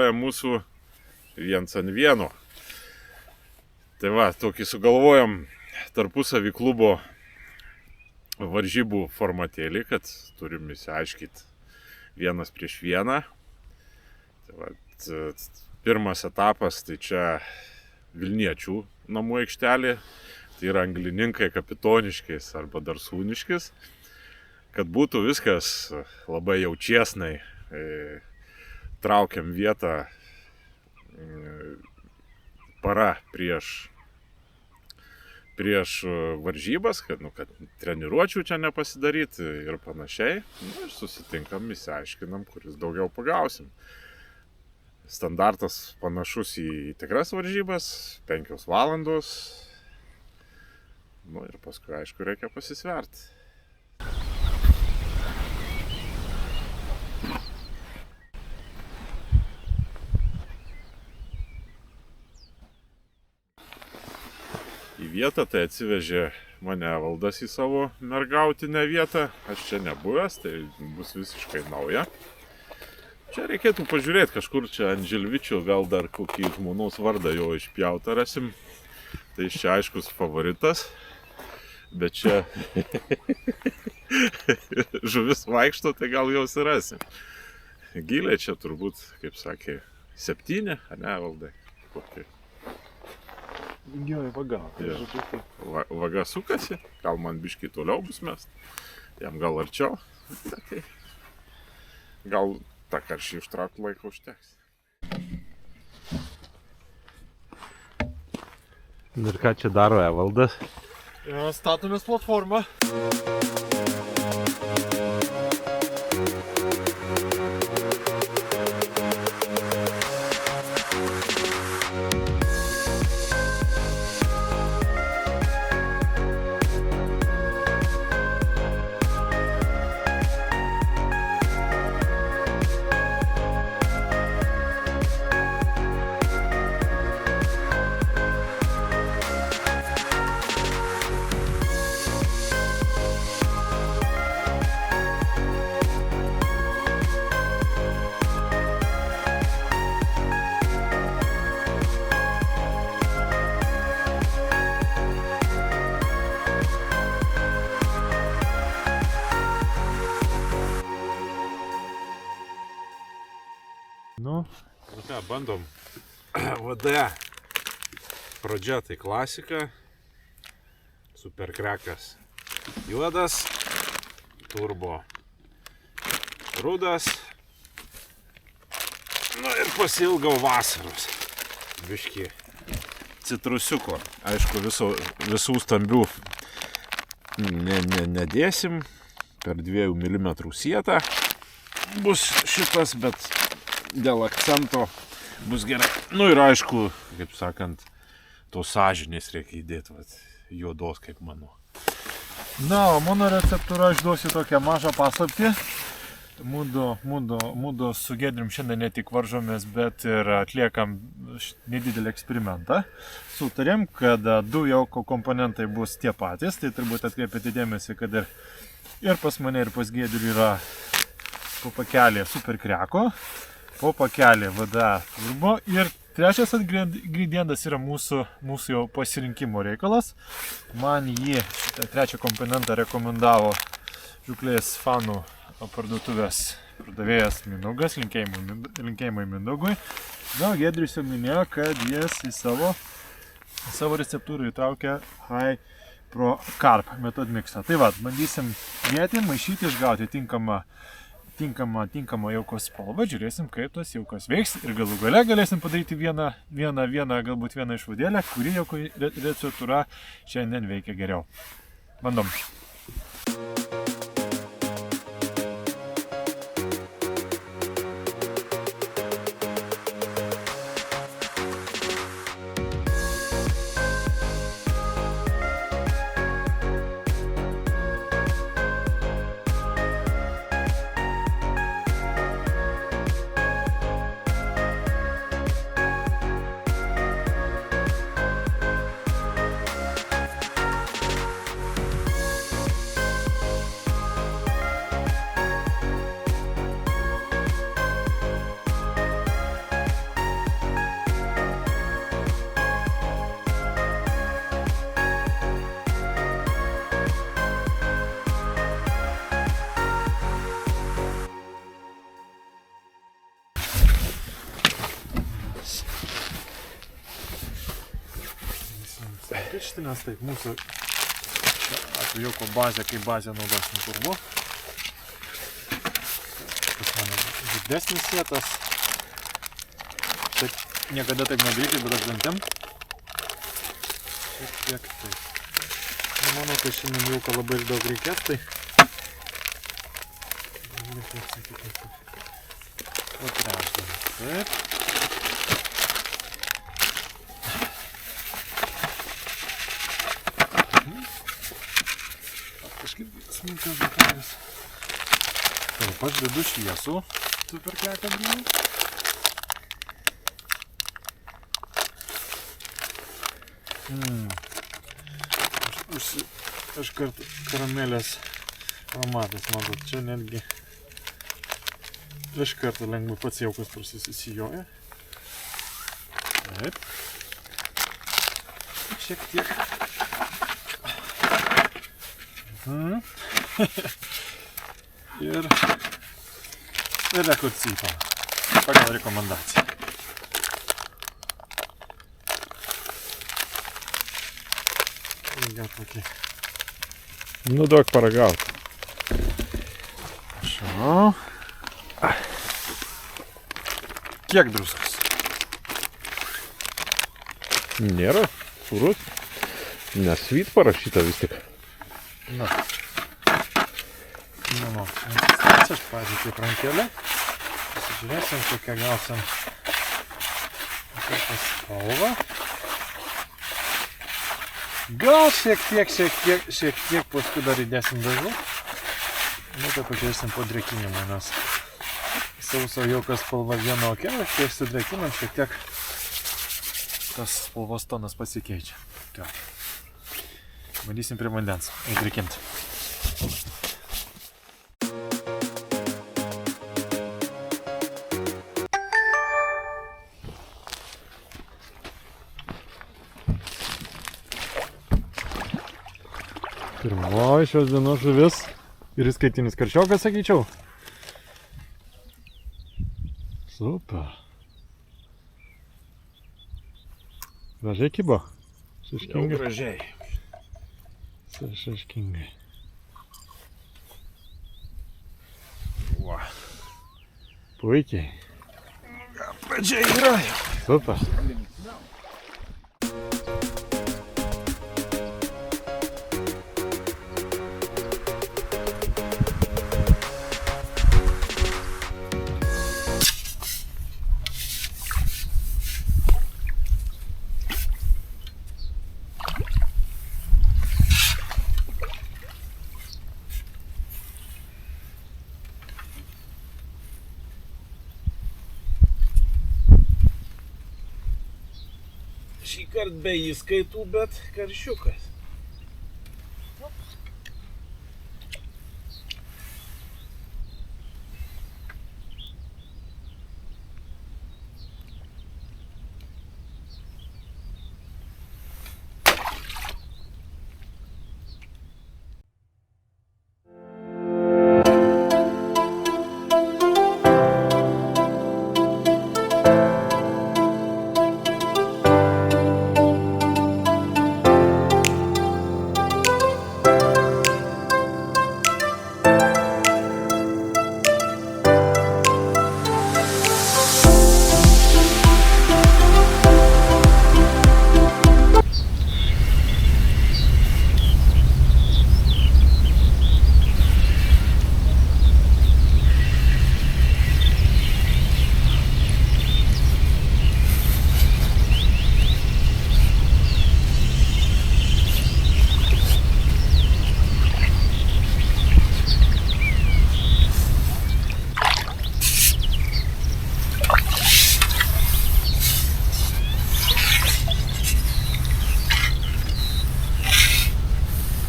startuoja mūsų 1-ant-1. Tai va, tokį sugalvojom tarpusavį klubo varžybų formatėlį, kad turim įsiaiškyti 1-prieš-1. Tai va, pirmas etapas, tai čia Vilniečių namų aikštelė, tai yra Anglininkai Kapitoniškis arba Darsūniškis, kad būtų viskas labai jau čiesnai, traukiam vietą para prieš varžybas, kad treniruočių čia nepasidaryti ir panašiai. Ir susitinkam, įsiaiškinam, kuris daugiau pagausim. Standartas panašus į tikras varžybas, 5 valandos. Ir paskui, aišku, reikia pasisverti. Į vietą tai atsivežė mane Evaldas į savo mergautinę vietą. Aš čia nebuvęs, tai bus visiškai nauja. Čia reikėtų pažiūrėti kažkur čia ant žilvičių, gal dar kokį žmonos vardą jo išpjautą rasim. Tai čia aiškus favoritas. Bet čia žuvis vaikšto, tai gal jau rasim. Giliai čia turbūt, kaip sakė, 7, ne Evaldai? Kokie? Vingioji vaga. Vaga sukasi, gal man biškai toliau bus mest, jam gal arčiau. Tai gal tą karšį ištraukti laiko užteks. Ir ką čia daro Evaldas? Statomės platformą. Ką, bandom. VD. Pradžia tai klasika. Superkrekas juodas. Turbo rudas. Ir pasilgau vasaros. Biškį citrusiuko. Aišku, visų stambių nedėsim. Per 2 mm sietą bus šitas, bet dėl akcento bus gerai. Ir aišku, kaip sakant, tos sąžinės reikia įdėti, juodos, kaip mano. O mano receptūra aš duosiu tokią mažą paslaptį. Mūdu su Giedrium šiandien ne tik varžomės, bet ir atliekam nedidelį eksperimentą. Sutarėm, kad 2 jauko komponentai bus tie patys, tai turbūt atkreipėte dėmesį, kad ir pas mane, ir pas Giedrių yra po pakelį superkreko, po pakelį VDA turbo ir trečias ingredientas yra mūsų jau pasirinkimo reikalas. Man jį, šitą trečią komponentą rekomendavo žūklės fanų parduotuvės pardavėjas Mindaugas, linkėjimai Mindaugui. Giedrius jau minėjo, kad jis į savo receptūrą įtraukia High Pro Carb Method Mixą. Tai bandysim mėti, maišyti, išgauti tinkamą jaukos spalvą, žiūrėsim, kaip tas jaukos veiks ir galų gale galėsim padaryti galbūt vieną išvadėlę, kuri jauko receptūra šiandien veikia geriau. Bandom. pirštinės, taip mūsų atveju bazė, kaip bazė naudosim turbo. Tas mano didesnis sietas. Taip, niekada taip nedarykit, bet aš dantim. Šiek tiek taip. Manau, kad šiandien jauko labai daug reikės, tai... O trečdalį. Taip. Kažkaip smulkios detalės. Taip, aš dedu šviesų superkliakabrį. Aš kartu karamelės aromatas, matot, čia netgi iš karto lengvai pats jaukas prasisijoja. Taip. Šiek tiek. Ir rekordsipą pagal rekomendaciją. Gal tokį. Nu, duok paragaut. Prašau. Kiek druskos? Nėra sūrus. Nesvyt parašyta vis tik. Na. Nu, aš pažiūrėjau rankelę. Pasižiūrėsim, kokią gausim kokią spalvą. Gal šiek tiek paskui dar įdėsim dažų. Nu, tai pažiūrėsim po drėkinimo, nes sauso jaukas spalva vienokia, o kai sudrėkinam, šiek tiek tas spalvos tonas pasikeičia. Tai. Bandysim prie vandens, drėkinti. Pirmoji šios dienos žuvis ir įskaitinis karšiokas, sakyčiau. Super. Gražiai kibo. Šeškingai. Jau gražiai. Šeškingai. Va. Puikiai. Pradžia yra jau. Super. Šį kartą be įskaitų, bet karšiukas.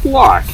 What?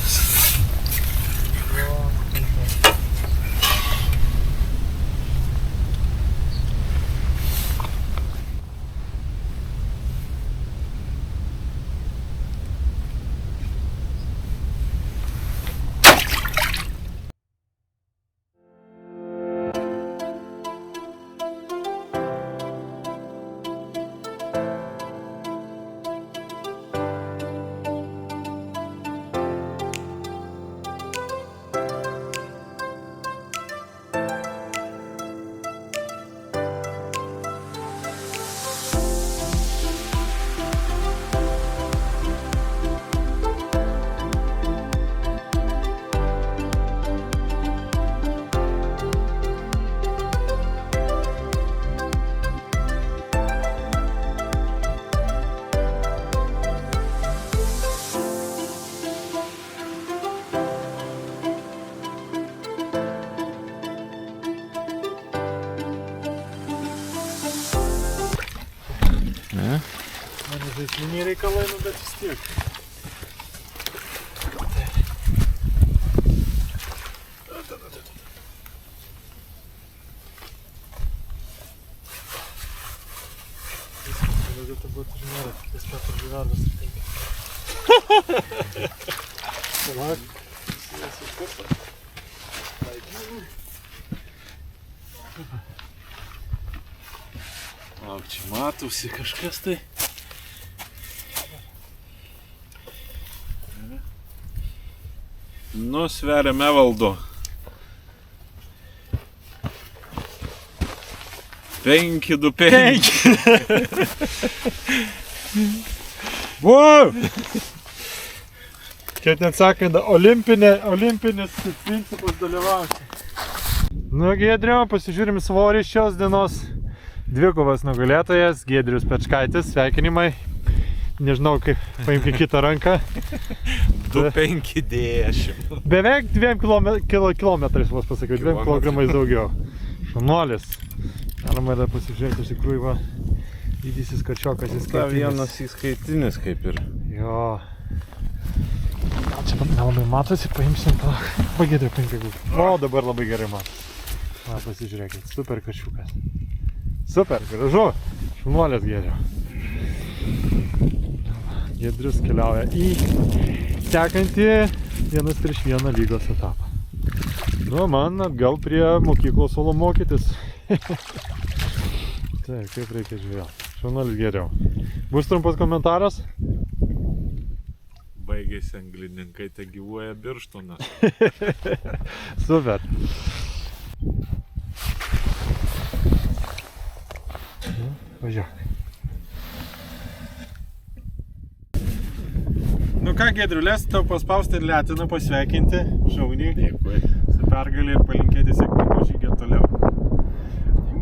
ūkiniai reikalai, nu bet vis tiek. Это будет уже надо, без пятого градуса. Так. Lauk, čia matosi kažkas tai. Nu, sveriame valdo. 525. Wow! Kaip ten sakant, olimpinis principas dalyvauti. Nu, Giedriau, pasižiūrim svorį šios dienos. Dvikovas nugalėtojas, Giedrius Pečkaitis, sveikinimai. Nežinau, kaip paimki kitą ranką. 2,50. Beveik 2 kilometrais vos pasakiau, 2 kilogramais daugiau. Šunuolis. Galima dar pasižiūrėti, iš tikrųjų, va, didysis karčiokas įskaitinis. Vienas įskaitinis kaip ir. Jo. Gal čia nelabai matosi, paimsim tą. Pagėdė, paimk jėgų. O, dabar labai gerai matosi. Va, pasižiūrėkit, super karčiukas. Super, gražu. Šunuolės Giedrio. Giedrius keliauja į sekantį 1:1 lygos etapą. Nu, man atgal prie mokyklos suolo mokytis. Taip, kaip reikia žiūrėti. Šunuolis Giedriau. Bus trumpas komentaras? Baigėsi anglininkai, te gyvuoja Birštonas. Super. Važiuok. Nu ką, Giedriu, leisiu tau paspausti ir Letiną pasveikinti. Šauniai. Dėkui. Su pergalė ir palinkėti sėkmingų žygio toliau.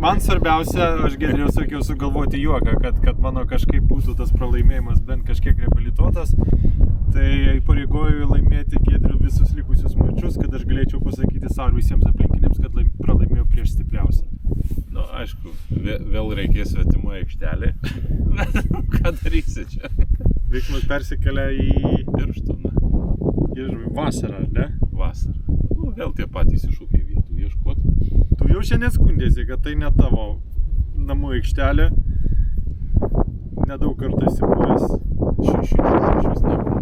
Man svarbiausia, aš Giedriau sakiau, sugalvoti juoką, kad mano kažkaip būtų tas pralaimėjimas bent kažkiek reabilituotas. Tai pareigoju laimėti Giedriu visus likusius mačus, kad aš galėčiau pasakyti savo ir visiems aplinkiniams, kad pralaimėjau prieš stipriausią. Nu, aišku, vėl reikės svetimo aikštelė. Ką darysi čia? Veiksmas persikelia į Birštoną. Vasarą, ar ne? Vasarą. Nu, vėl tie patys iššūkiai vietų ieškoti. Tu jau šiandien skundėsi, kad tai ne tavo namų aikštelė. Nedaug kartų esi buvęs. Šis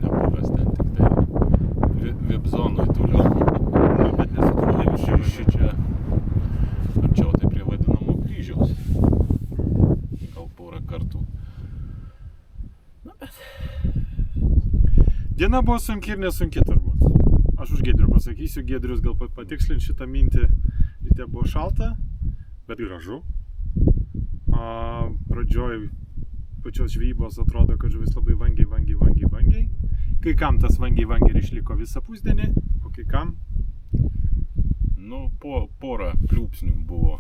nebuvęs ten, tik tai VIP zonoj toliau. Nu, bet nesutrūdė Ši čia arčiau tai prie vadinamo kryžiaus. Gal porą kartų. Na, bet... Diena buvo sunki ir nesunki turbūt. Aš už Giedrių pasakysiu, Giedrius gal patikslint šitą mintį. Ryte buvo šalta, bet gražu. Pradžioj pačios žvejybos atrodo, kad žuvis labai vangiai. Kai kam tas vangiai ir išliko visą pusdienį, o kai kam? Nu, porą pliūpsnių buvo.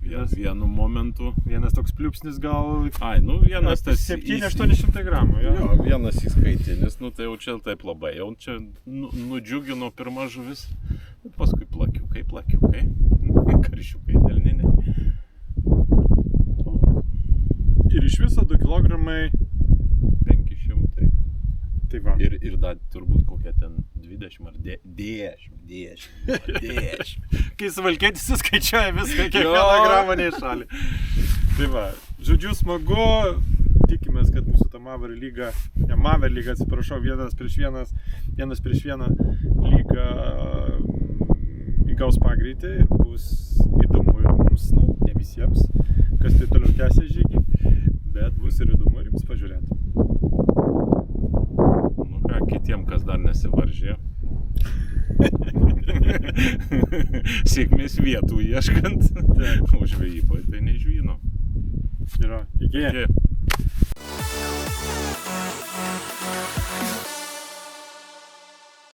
Vienu momentu. Vienas toks pliūpsnis gal... Ai, nu vienas tas... 700-800 gramų, jo. Jo, vienas įskaitinis, nu tai jau čia taip labai, jau čia nudžiugino pirma žuvis, bet paskui plakiukai, karšiukai, delniniai. Ir iš viso 2 kilogramai 500. Tai va. Ir dar turbūt kokia ten 20 ar 10. Kai suvalkėtis suskaičiuoja viską, kiekvieną gramą neiššalį. Tai va, žodžiu smagu, tikimės, kad mūsų ta Maver lyga, atsiprašau, 1:1 lyga įgaus pagreitį ir bus įdomu ir mums, nu, ne visiems, kas tai toliau tęsia žygį, bet bus ir įdomu ir jums pažiūrėti. Nu ką, kitiem, kas dar nesivaržė. Sėkmės vietų ieškant, o žvejyboje tai nežino. Yra, iki.